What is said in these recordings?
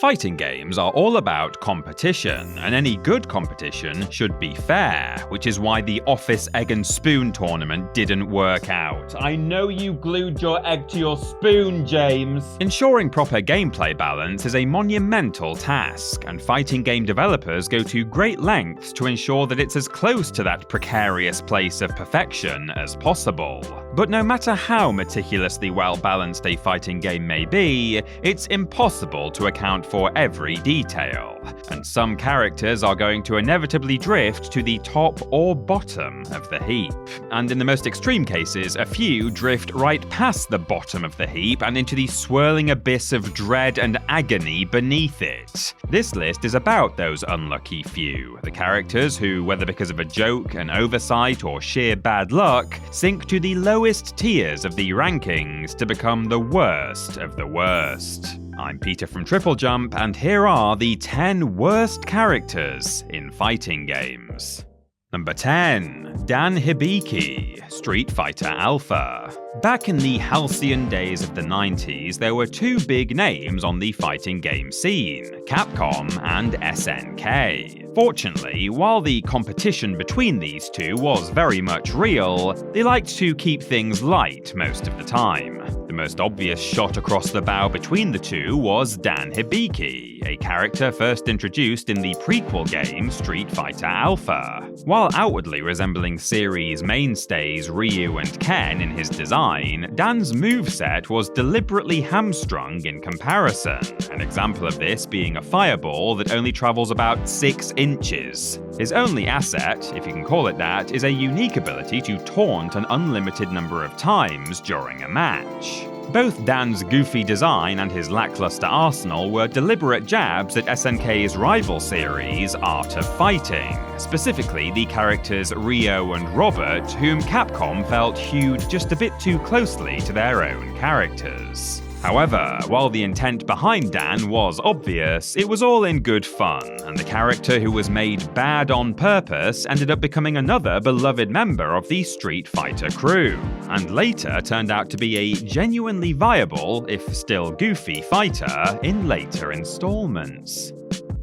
Fighting games are all about competition, and any good competition should be fair, which is why the Office Egg and Spoon tournament didn't work out. I know you glued your egg to your spoon, James! Ensuring proper gameplay balance is a monumental task, and fighting game developers go to great lengths to ensure that it's as close to that precarious place of perfection as possible. But no matter how meticulously well-balanced a fighting game may be, it's impossible to account for every detail, and some characters are going to inevitably drift to the top or bottom of the heap. And in the most extreme cases, a few drift right past the bottom of the heap and into the swirling abyss of dread and agony beneath it. This list is about those unlucky few, the characters who, whether because of a joke, an oversight, or sheer bad luck, sink to the lowest tiers of the rankings to become the worst of the worst. I'm Peter from TripleJump, and here are the 10 worst characters in fighting games. Number 10. Dan Hibiki, Street Fighter Alpha. Back in the halcyon days of the 90s, there were two big names on the fighting game scene, Capcom and SNK. Fortunately, while the competition between these two was very much real, they liked to keep things light most of the time. The most obvious shot across the bow between the two was Dan Hibiki, a character first introduced in the prequel game Street Fighter Alpha. While outwardly resembling series mainstays Ryu and Ken in his design, Dan's moveset was deliberately hamstrung in comparison, an example of this being a fireball that only travels about 6 inches. His only asset, if you can call it that, is a unique ability to taunt an unlimited number of times during a match. Both Dan's goofy design and his lackluster arsenal were deliberate jabs at SNK's rival series, Art of Fighting, specifically the characters Ryo and Robert, whom Capcom felt hewed just a bit too closely to their own characters. However, while the intent behind Dan was obvious, it was all in good fun, and the character who was made bad on purpose ended up becoming another beloved member of the Street Fighter crew, and later turned out to be a genuinely viable, if still goofy, fighter in later installments.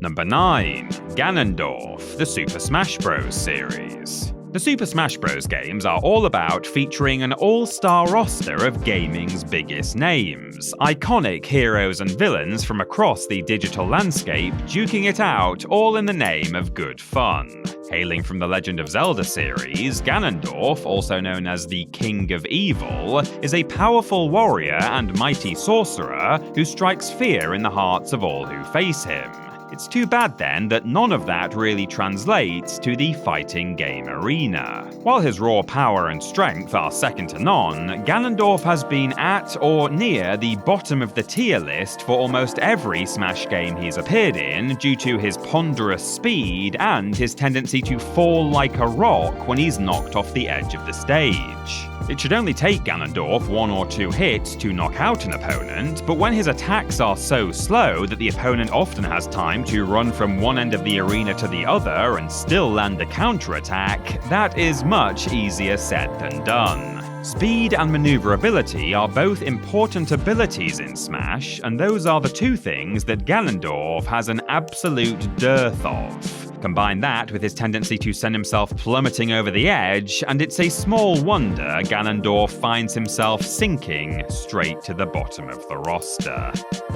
Number 9. Ganondorf, the Super Smash Bros. Series. The Super Smash Bros. Games are all about featuring an all-star roster of gaming's biggest names, iconic heroes and villains from across the digital landscape duking it out all in the name of good fun. Hailing from the Legend of Zelda series, Ganondorf, also known as the King of Evil, is a powerful warrior and mighty sorcerer who strikes fear in the hearts of all who face him. It's too bad then that none of that really translates to the fighting game arena. While his raw power and strength are second to none, Ganondorf has been at or near the bottom of the tier list for almost every Smash game he's appeared in due to his ponderous speed and his tendency to fall like a rock when he's knocked off the edge of the stage. It should only take Ganondorf 1 or 2 hits to knock out an opponent, but when his attacks are so slow that the opponent often has time to run from one end of the arena to the other and still land a counterattack, that is much easier said than done. Speed and maneuverability are both important abilities in Smash, and those are the two things that Ganondorf has an absolute dearth of. Combine that with his tendency to send himself plummeting over the edge, and it's a small wonder Ganondorf finds himself sinking straight to the bottom of the roster.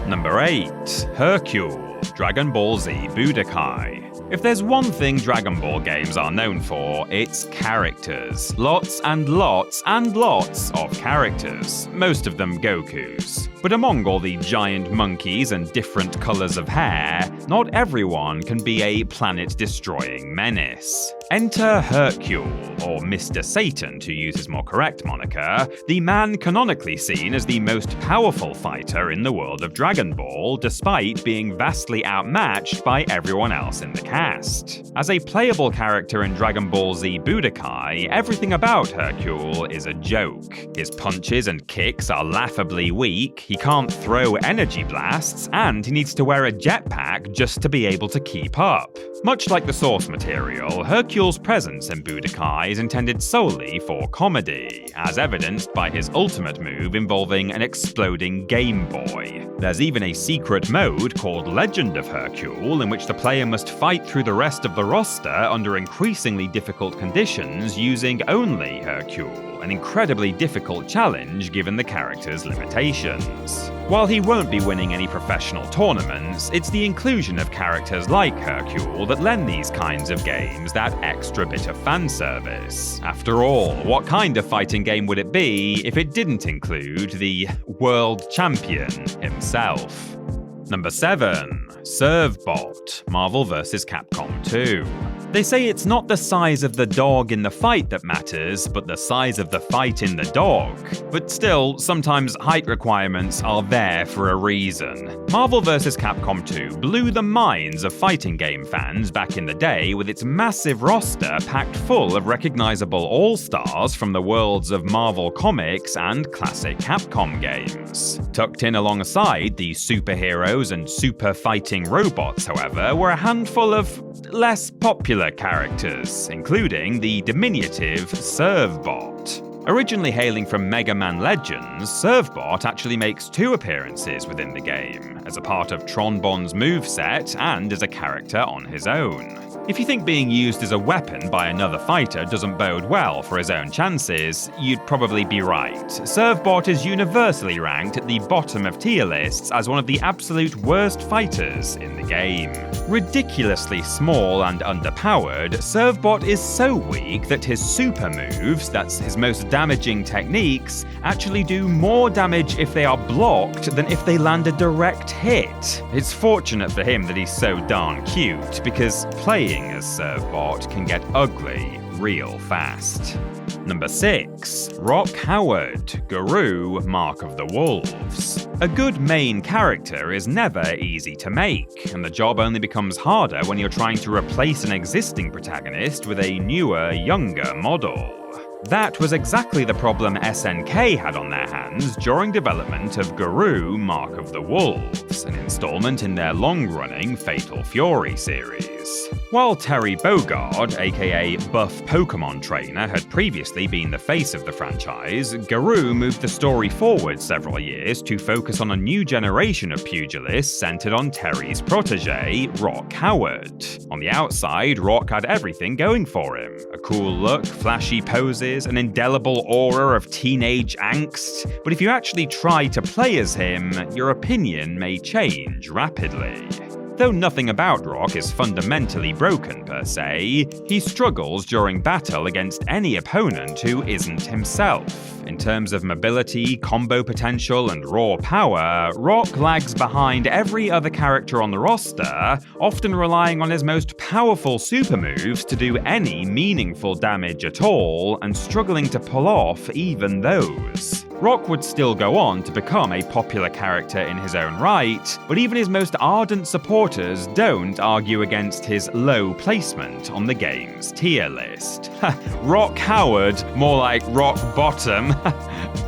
Number 8. Hercule, Dragon Ball Z Budokai. If there's one thing Dragon Ball games are known for, it's characters. Lots and lots and lots of characters, most of them Gokus. But among all the giant monkeys and different colours of hair, not everyone can be a planet-destroying menace. Enter Hercule, or Mr. Satan to use his more correct moniker, the man canonically seen as the most powerful fighter in the world of Dragon Ball, despite being vastly outmatched by everyone else in the cast. As a playable character in Dragon Ball Z Budokai, everything about Hercule is a joke. His punches and kicks are laughably weak, he can't throw energy blasts, and he needs to wear a jetpack just to be able to keep up. Much like the source material, Hercule's presence in Budokai is intended solely for comedy, as evidenced by his ultimate move involving an exploding Game Boy. There's even a secret mode called Legend of Hercule, in which the player must fight through the rest of the roster under increasingly difficult conditions using only Hercule, an incredibly difficult challenge given the character's limitations. While he won't be winning any professional tournaments, it's the inclusion of characters like Hercule that lend these kinds of games that extra bit of fan service. After all, what kind of fighting game would it be if it didn't include the world champion himself? Number 7. Servbot, Marvel vs. Capcom 2. They say it's not the size of the dog in the fight that matters, but the size of the fight in the dog. But still, sometimes height requirements are there for a reason. Marvel vs. Capcom 2 blew the minds of fighting game fans back in the day with its massive roster packed full of recognizable all-stars from the worlds of Marvel Comics and classic Capcom games. Tucked in alongside the superheroes and super fighting robots, however, were a handful of less popular characters, including the diminutive Servbot. Originally hailing from Mega Man Legends, Servbot actually makes 2 appearances within the game, as a part of Tron Bond's moveset and as a character on his own. If you think being used as a weapon by another fighter doesn't bode well for his own chances, you'd probably be right. Servbot is universally ranked at the bottom of tier lists as one of the absolute worst fighters in the game. Ridiculously small and underpowered, Servbot is so weak that his super moves, that's his most damaging techniques, actually do more damage if they are blocked than if they land a direct hit. It's fortunate for him that he's so darn cute, because playing as Servbot can get ugly real fast. Number 6. Rock Howard, Guru, Mark of the Wolves. A good main character is never easy to make, and the job only becomes harder when you're trying to replace an existing protagonist with a newer, younger model. That was exactly the problem SNK had on their hands during development of Guru, Mark of the Wolves, an installment in their long-running Fatal Fury series. While Terry Bogard, aka Buff Pokemon Trainer, had previously been the face of the franchise, Guru moved the story forward several years to focus on a new generation of pugilists centered on Terry's protege, Rock Howard. On the outside, Rock had everything going for him: a cool look, flashy poses, an indelible aura of teenage angst. But if you actually try to play as him, your opinion may change rapidly. Though nothing about Rock is fundamentally broken per se, he struggles during battle against any opponent who isn't himself. In terms of mobility, combo potential, and raw power, Rock lags behind every other character on the roster, often relying on his most powerful super moves to do any meaningful damage at all, and struggling to pull off even those. Rock would still go on to become a popular character in his own right, but even his most ardent supporters don't argue against his low placement on the game's tier list. Rock Howard, more like Rock Bottom.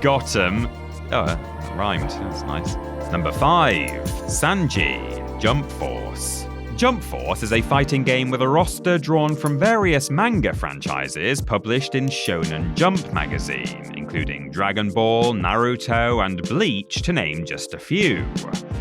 Got him. Oh, that rhymed. That's nice. Number 5. Sanji, Jump Force. Jump Force is a fighting game with a roster drawn from various manga franchises published in Shonen Jump magazine, including Dragon Ball, Naruto, and Bleach, to name just a few.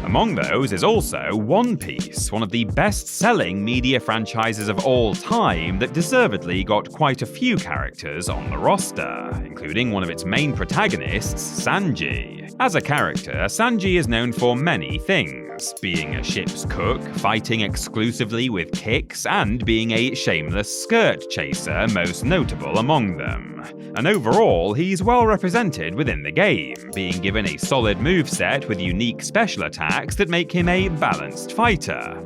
Among those is also One Piece, one of the best-selling media franchises of all time that deservedly got quite a few characters on the roster, including one of its main protagonists, Sanji. As a character, Sanji is known for many things, being a ship's cook, fighting exclusively with kicks, and being a shameless skirt chaser, most notable among them. And overall, he's well represented within the game, being given a solid moveset with unique special attacks that make him a balanced fighter,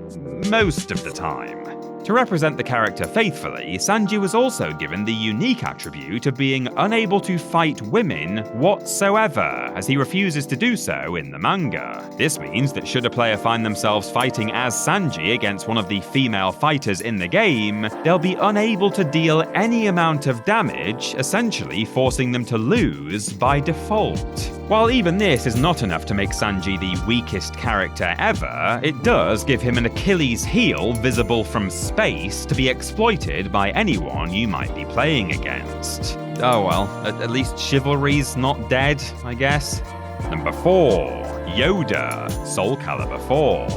most of the time. To represent the character faithfully, Sanji was also given the unique attribute of being unable to fight women whatsoever, as he refuses to do so in the manga. This means that should a player find themselves fighting as Sanji against one of the female fighters in the game, they'll be unable to deal any amount of damage, essentially forcing them to lose by default. While even this is not enough to make Sanji the weakest character ever, it does give him an Achilles heel visible from space to be exploited by anyone you might be playing against. Oh well, at least chivalry's not dead, I guess. Number 4. Yoda, Soul Calibur 4.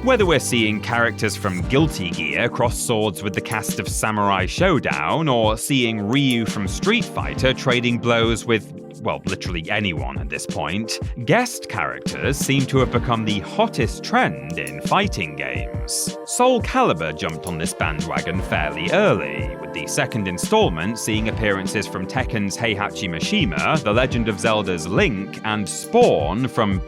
Whether we're seeing characters from Guilty Gear cross swords with the cast of Samurai Showdown, or seeing Ryu from Street Fighter trading blows with, well, literally anyone at this point, guest characters seem to have become the hottest trend in fighting games. Soul Calibur jumped on this bandwagon fairly early, with the second installment seeing appearances from Tekken's Heihachi Mishima, The Legend of Zelda's Link, and Spawn from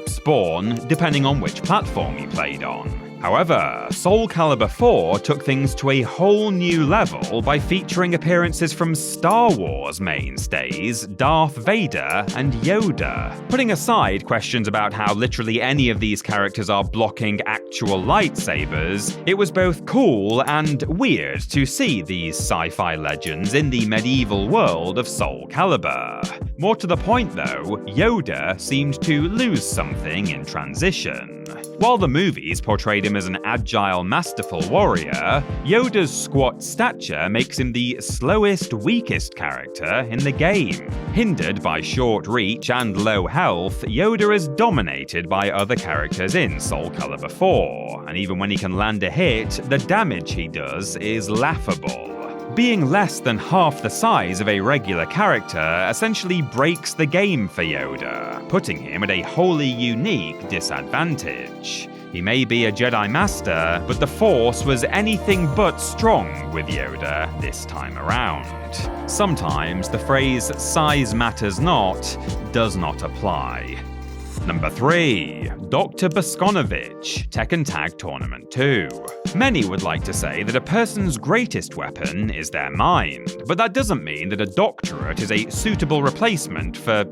Spawn, depending on which platform you played on. However, Soul Calibur 4 took things to a whole new level by featuring appearances from Star Wars mainstays Darth Vader and Yoda. Putting aside questions about how literally any of these characters are blocking actual lightsabers, it was both cool and weird to see these sci-fi legends in the medieval world of Soul Calibur. More to the point though, Yoda seemed to lose something in transition. While the movies portrayed him as an agile, masterful warrior, Yoda's squat stature makes him the slowest, weakest character in the game. Hindered by short reach and low health, Yoda is dominated by other characters in Soul Calibur 4, and even when he can land a hit, the damage he does is laughable. Being less than half the size of a regular character essentially breaks the game for Yoda, putting him at a wholly unique disadvantage. He may be a Jedi Master, but the Force was anything but strong with Yoda this time around. Sometimes the phrase "size matters not" does not apply. Number 3. Dr. Boskonovich, Tekken Tag Tournament 2. Many would like to say that a person's greatest weapon is their mind, but that doesn't mean that a doctorate is a suitable replacement for,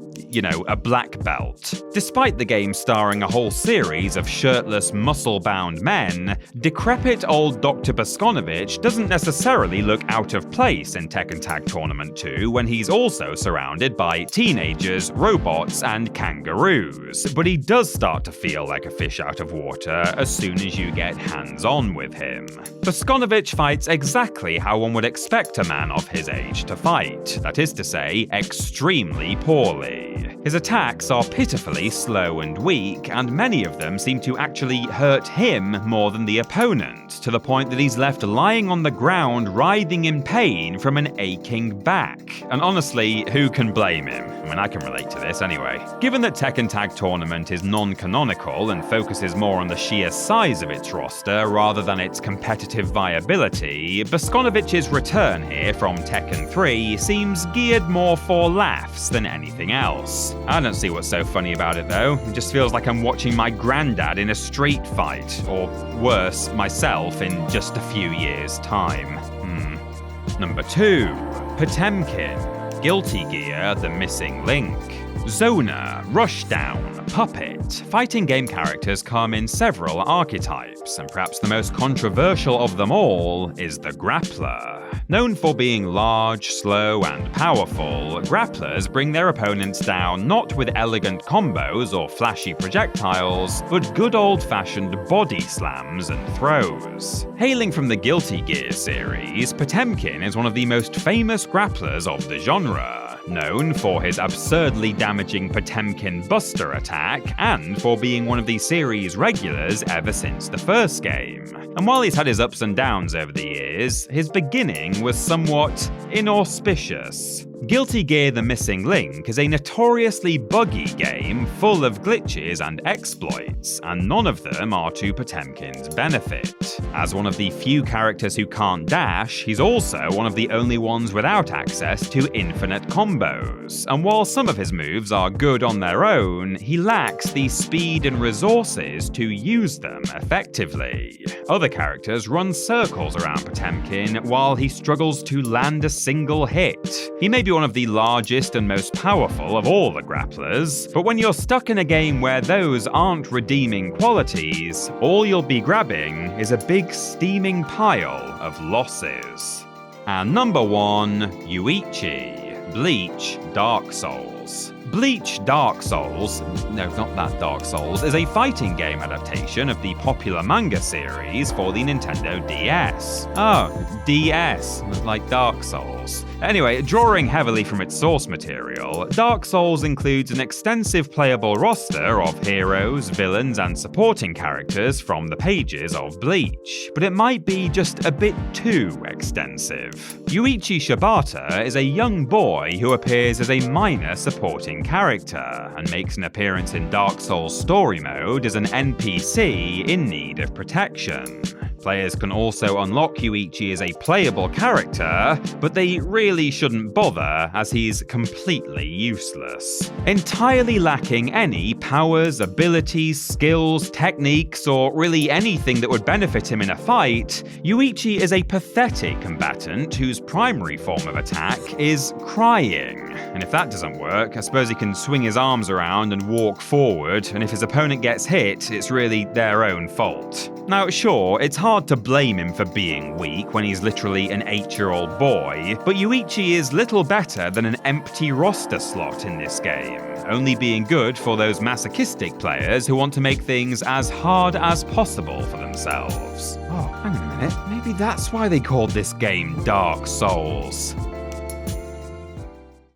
a black belt. Despite the game starring a whole series of shirtless, muscle-bound men, decrepit old Dr. Boskonovich doesn't necessarily look out of place in Tekken Tag Tournament 2 when he's also surrounded by teenagers, robots, and kangaroos. But he does start to feel like a fish out of water as soon as you get hands-on with him. Boskonovich fights exactly how one would expect a man of his age to fight, that is to say, extremely poorly. His attacks are pitifully slow and weak, and many of them seem to actually hurt him more than the opponent, to the point that he's left lying on the ground writhing in pain from an aching back. And honestly, who can blame him? I mean, I can relate to this anyway. Given that Tekken Tag Tournament is non-canonical and focuses more on the sheer size of its roster rather than its competitive viability, Boskonovich's return here from Tekken 3 seems geared more for laughs than anything else. I don't see what's so funny about it though. It just feels like I'm watching my granddad in a street fight, or worse, myself in just a few years' time. Number 2. Potemkin, Guilty Gear The Missing Link. Zona, Rushdown, Puppet, fighting game characters come in several archetypes, and perhaps the most controversial of them all is the Grappler. Known for being large, slow, and powerful, grapplers bring their opponents down not with elegant combos or flashy projectiles, but good old-fashioned body slams and throws. Hailing from the Guilty Gear series, Potemkin is one of the most famous grapplers of the genre, known for his absurdly damaging Potemkin Buster attack, and for being one of the series' regulars ever since the first game. And while he's had his ups and downs over the years, his beginning was somewhat inauspicious. Guilty Gear The Missing Link is a notoriously buggy game full of glitches and exploits, and none of them are to Potemkin's benefit. As one of the few characters who can't dash, he's also one of the only ones without access to infinite combos, and while some of his moves are good on their own, he lacks the speed and resources to use them effectively. Other characters run circles around Potemkin while he struggles to land a single hit. He may be one of the largest and most powerful of all the grapplers, but when you're stuck in a game where those aren't redeeming qualities, all you'll be grabbing is a big steaming pile of losses. And number 1, Yuichi, Bleach, Dark Souls. Bleach Dark Souls, no, not that Dark Souls, is a fighting game adaptation of the popular manga series for the Nintendo DS. Oh, DS, like Dark Souls. Anyway, drawing heavily from its source material, Dark Souls includes an extensive playable roster of heroes, villains, and supporting characters from the pages of Bleach, but it might be just a bit too extensive. Yuichi Shibata is a young boy who appears as a minor supporting character, and makes an appearance in Dark Souls story mode as an NPC in need of protection. Players can also unlock Yuichi as a playable character, but they really shouldn't bother as he's completely useless. Entirely lacking any powers, abilities, skills, techniques, or really anything that would benefit him in a fight, Yuichi is a pathetic combatant whose primary form of attack is crying. And if that doesn't work, I suppose he can swing his arms around and walk forward, and if his opponent gets hit, it's really their own fault. Now sure, it's hard to blame him for being weak when he's literally an 8-year-old boy, but Yuichi is little better than an empty roster slot in this game, only being good for those masochistic players who want to make things as hard as possible for themselves. Oh, hang on a minute, maybe that's why they called this game Dark Souls.